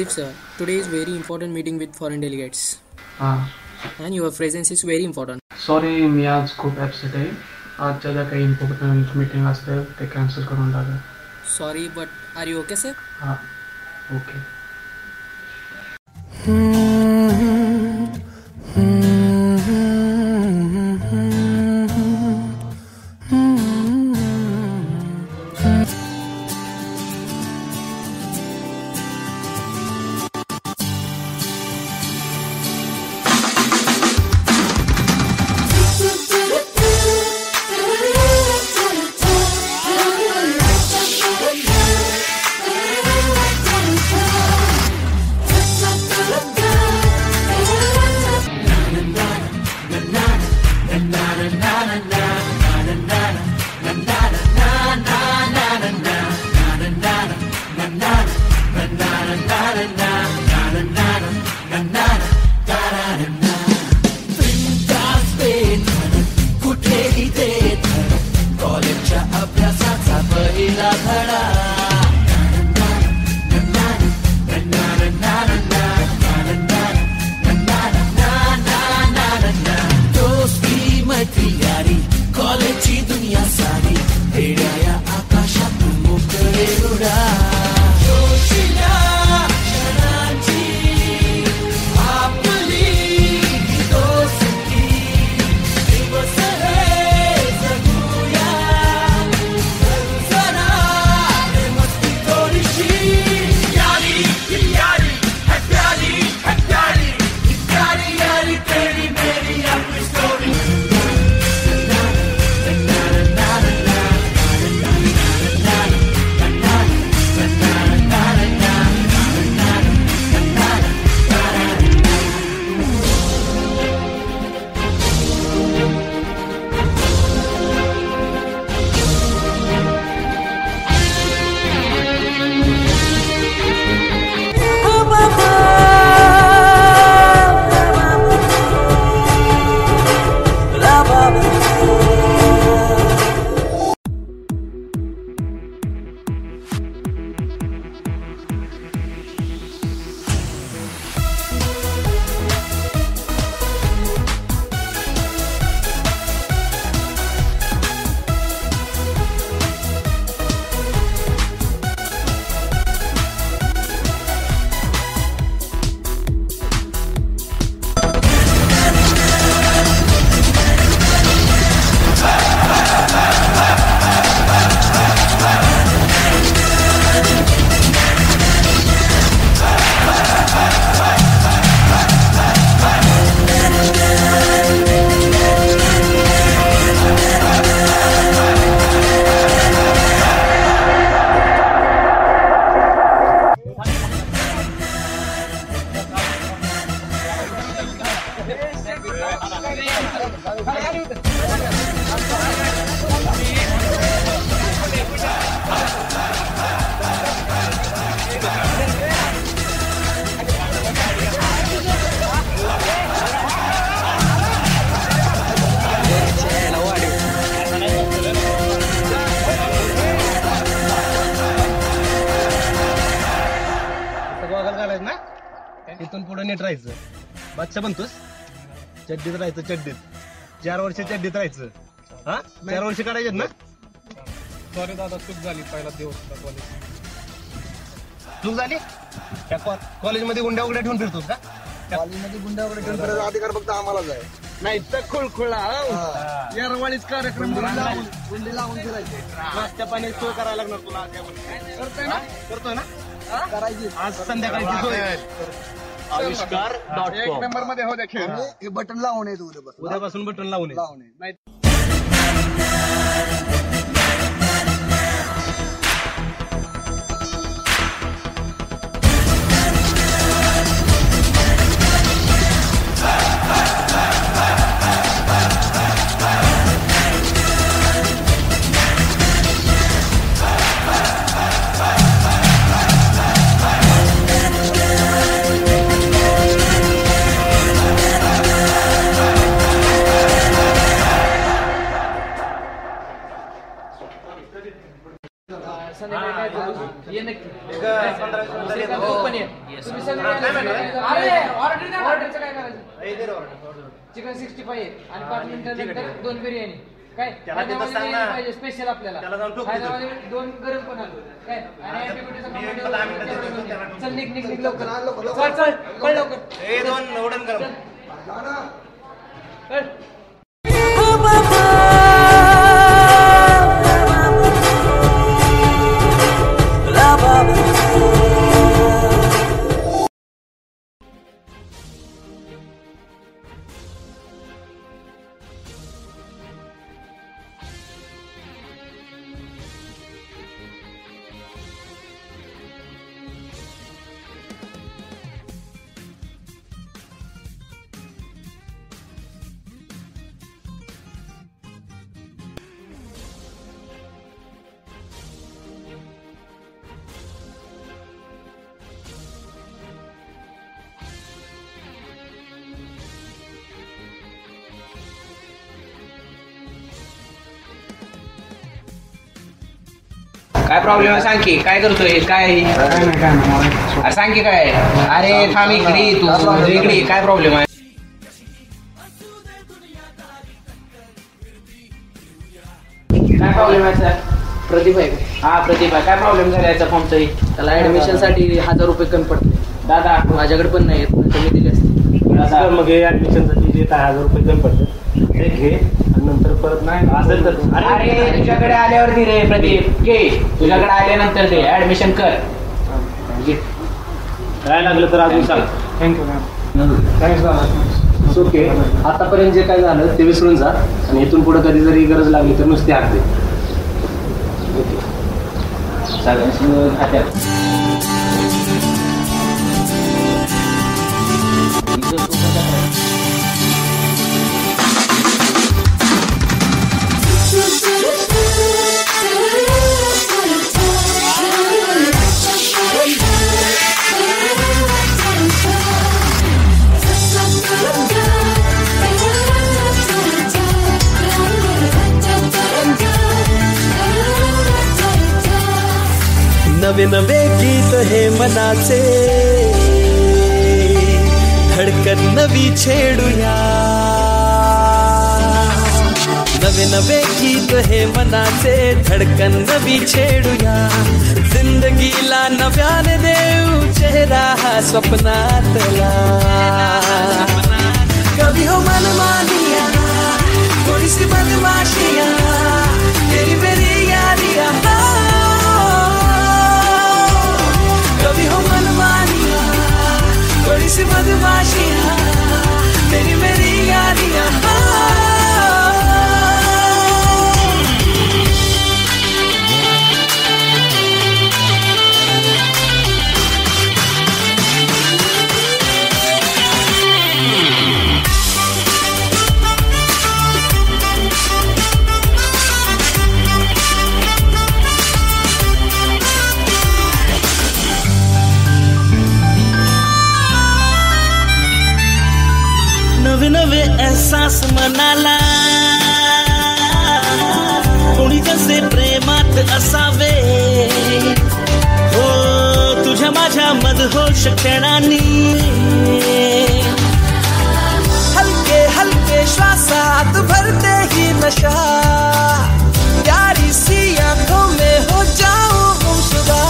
Pradeep sir, today is very important meeting with foreign delegates हां and your presence is very important. Sorry मी आज खूप ॲपसेट आहे. आजच्या ज्या काही इम्पॉर्टंट मीटिंग असते ते कॅन्सल करून टाका. Sorry, but are you okay sir? हां ओके. कॉलेजची दुनिया सारी हेड्या आकाशात मोकळे उडा. जोशीला क्षणांची आपली दोस्ती दिवस हे जगूया. जरा मस्ती थोडीशी यारी यारी है प्यारी है प्यारी प्यारी यारी तेरी मेरी आपली स्टोरी. इथून पुढे नीट राहायचं. बादशाह बनतोस. चड्डीत राहायचं चड्डीत. 4 वर्ष चड्डीत राहायचं. हा 4 वर्ष काढायचे ना. सॉरी दादा चूक झाली. पहिला दिवस होता कॉलेज. चूक झाली. त्या कॉलेजमध्ये गुंड्या उघड्या ठेवून फिरतोस का. कॉलेजमध्ये गुंडा वगैरे ठेवून फिरायचा अधिकार फक्त आम्हालाच आहे. नाही तर खुळखुळा येरवाळीच कार्यक्रम गुंडी लावून फिरायचे. नाश्त्या पाणी सोय करायला लागणार तुला. करतोय ना करायची. आज संध्याकाळची सोय. एक नंबर मध्ये हो देखील हे बटन लावून येतो उद्यापासून बटन लावून लावून चिकन 65 आणि 5 मिनिटानंतर 2 बिर्याणी काय त्याला तिथं सांग ना. पाहिजे स्पेशल आपल्याला त्याला जाऊन टोक हैदराबादी 2 गरम पण आलो काय आणि अँटीबायोटिकचा कंपनी चल निघ लवकर चल पळ लवकर ए 2 नवडन कर चल काय प्रॉब्लेम आहे सांग की काय करतोय काय अरे सांग की काय अरे थांब इकडे तू इकडे काय प्रॉब्लेम आहे काय प्रॉब्लेम आहे सर प्रदीप आहे हा प्रदीप आहे काय प्रॉब्लेम झाला याचा फॉर्मचा त्याला ऍडमिशन साठी 1000 रुपये कमी पडते दादा माझ्याकडे पण नाही कमी दिले असते दादा मग ऍडमिशनसाठी जे 10,000 रुपये कमी पडतात ते घे आणि नंतर परत नाही असेल तर अरे तुझ्याकडे आल्यावर दे रे प्रदीप घे तुझ्याकडे आल्यानंतर दे ऍडमिशन कर घे. काय लागलं तर अजून सांग. थँक्यू मॅम थँक्स दादा. ओके आतापर्यंत जे काय झालं ते विसरून जा आणि इथून पुढे कधी जरी गरज लागली तर नुसती हाक दे. सगळ्यांशी खात्यात नवे नवे गीत हे मनाचे धडकन नवी छेडूया नवे नवे गीत हे मनाचे धडकन नवी छेडूया जिंदगीला नव्याने देऊ चेहरा हा स्वप्नातला कभी हो मन मानिया थोड़ी सी बदमाशिया तेरी मेरी यारिया कभी हो मन मानिया थोड़ी सी बदमाशिया तेरी मेरी यारियां नवे नवे एहसास मनाला कोणी कसे प्रेमात असावे हो तुझ्या माझ्या मदहोश क्षणांनी हलके हलके श्वासात भरते ही नशा प्यारी सी आंखों में हो जाऊं गुमशुदा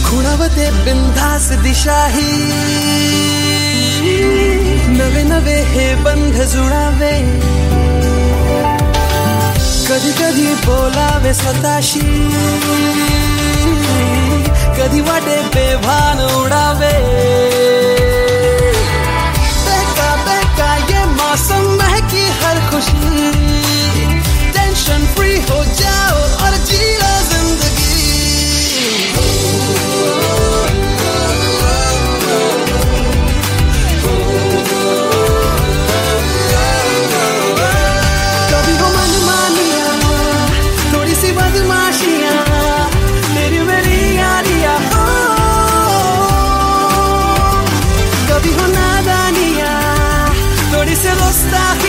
खुणावते बिंदास दिशाही नवे नवे हे बंध जुळावे, कधी कधी बोलावे स्वतःशी, कधी वाटे बेभान उडावे. बेका बेका ये मौसम महकी हर खुशी, टेंशन फ्री हो जाओ और जी लो जिंदगी. कभी हो मनमानियां, थोड़ी सी बदमाशियां, तेरी मेरी यारियां हो. कभी हो नादानियां, थोड़ी सी गुस्ताखी